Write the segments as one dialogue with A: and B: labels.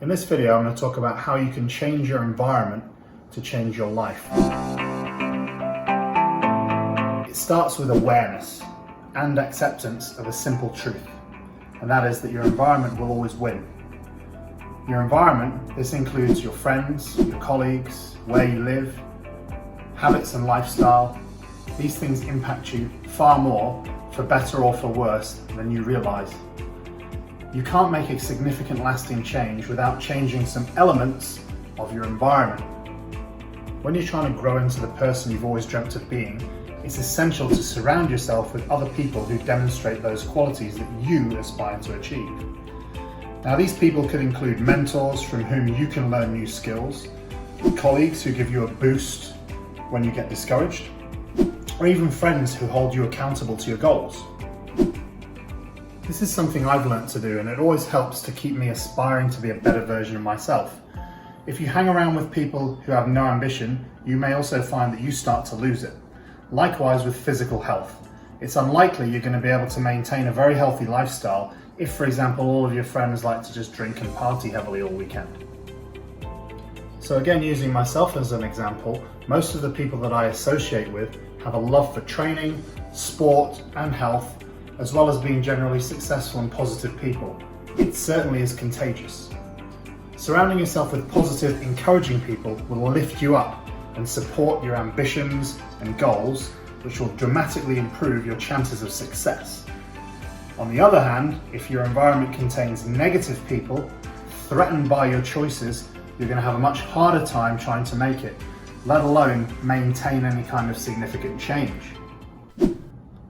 A: In this video, I'm going to talk about how you can change your environment to change your life. It starts with awareness and acceptance of a simple truth, and that is that your environment will always win. Your environment, this includes your friends, your colleagues, where you live, habits and lifestyle. These things impact you far more, for better or for worse, than you realise. You can't make a significant lasting change without changing some elements of your environment. When you're trying to grow into the person you've always dreamt of being, it's essential to surround yourself with other people who demonstrate those qualities that you aspire to achieve. Now, these people could include mentors from whom you can learn new skills, colleagues who give you a boost when you get discouraged, or even friends who hold you accountable to your goals. This is something I've learnt to do, and it always helps to keep me aspiring to be a better version of myself. If you hang around with people who have no ambition, you may also find that you start to lose it. Likewise with physical health. It's unlikely you're going to be able to maintain a very healthy lifestyle if, for example, all of your friends like to just drink and party heavily all weekend. So again, using myself as an example, most of the people that I associate with have a love for training, sport and health, as well as being generally successful and positive people. It certainly is contagious. Surrounding yourself with positive, encouraging people will lift you up and support your ambitions and goals, which will dramatically improve your chances of success. On the other hand, if your environment contains negative people, threatened by your choices, you're going to have a much harder time trying to make it, let alone maintain any kind of significant change.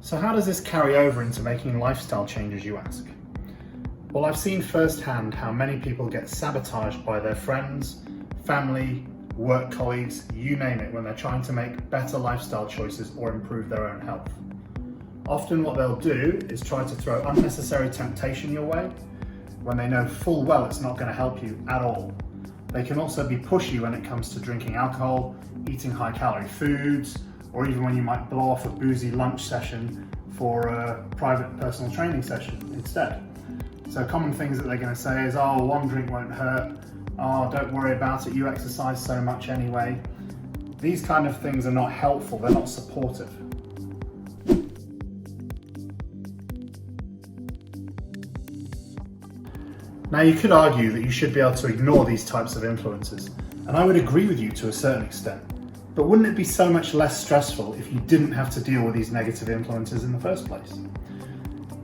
A: So how does this carry over into making lifestyle changes, you ask? Well, I've seen firsthand how many people get sabotaged by their friends, family, work colleagues, you name it, when they're trying to make better lifestyle choices or improve their own health. Often what they'll do is try to throw unnecessary temptation your way when they know full well it's not going to help you at all. They can also be pushy when it comes to drinking alcohol, eating high-calorie foods, or even when you might blow off a boozy lunch session for a private personal training session instead. So common things that they're going to say is, oh, one drink won't hurt, oh, don't worry about it, you exercise so much anyway. These kind of things are not helpful, they're not supportive. Now, you could argue that you should be able to ignore these types of influences, and I would agree with you to a certain extent. But wouldn't it be so much less stressful if you didn't have to deal with these negative influences in the first place?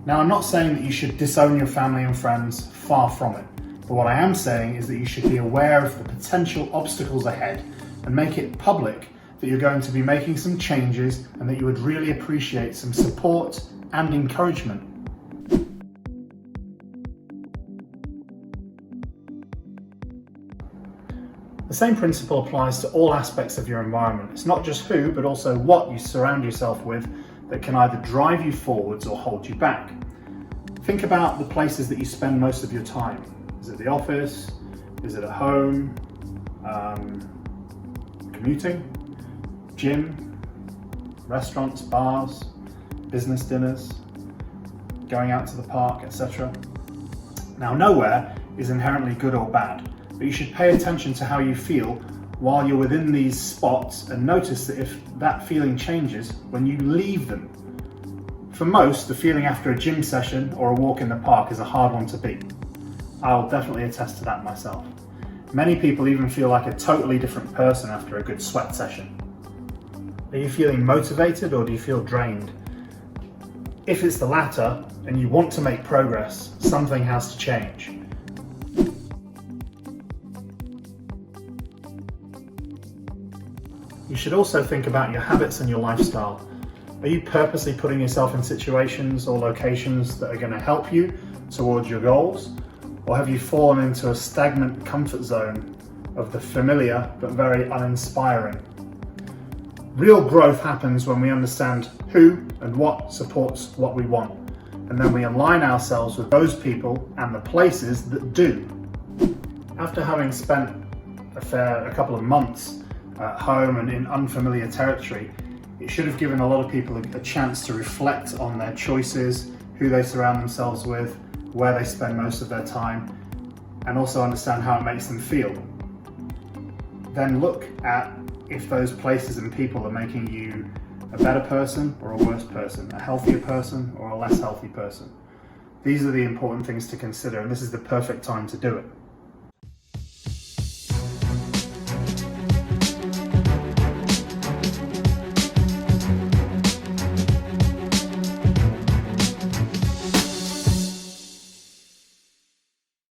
A: Now, I'm not saying that you should disown your family and friends, far from it. But what I am saying is that you should be aware of the potential obstacles ahead and make it public that you're going to be making some changes and that you would really appreciate some support and encouragement. The same principle applies to all aspects of your environment. It's not just who, but also what you surround yourself with that can either drive you forwards or hold you back. Think about the places that you spend most of your time. Is it the office? Is it at home? Commuting? Gym? Restaurants? Bars? Business dinners? Going out to the park, etc. Now, nowhere is inherently good or bad, but you should pay attention to how you feel while you're within these spots and notice that if that feeling changes when you leave them. For most, the feeling after a gym session or a walk in the park is a hard one to beat. I'll definitely attest to that myself. Many people even feel like a totally different person after a good sweat session. Are you feeling motivated or do you feel drained? If it's the latter and you want to make progress, something has to change. You should also think about your habits and your lifestyle. Are you purposely putting yourself in situations or locations that are going to help you towards your goals? Or have you fallen into a stagnant comfort zone of the familiar but very uninspiring? Real growth happens when we understand who and what supports what we want, and then we align ourselves with those people and the places that do. After having spent a couple of months at home and in unfamiliar territory, it should have given a lot of people a chance to reflect on their choices, who they surround themselves with, where they spend most of their time, and also understand how it makes them feel. Then look at if those places and people are making you a better person or a worse person, a healthier person or a less healthy person. These are the important things to consider, and this is the perfect time to do it.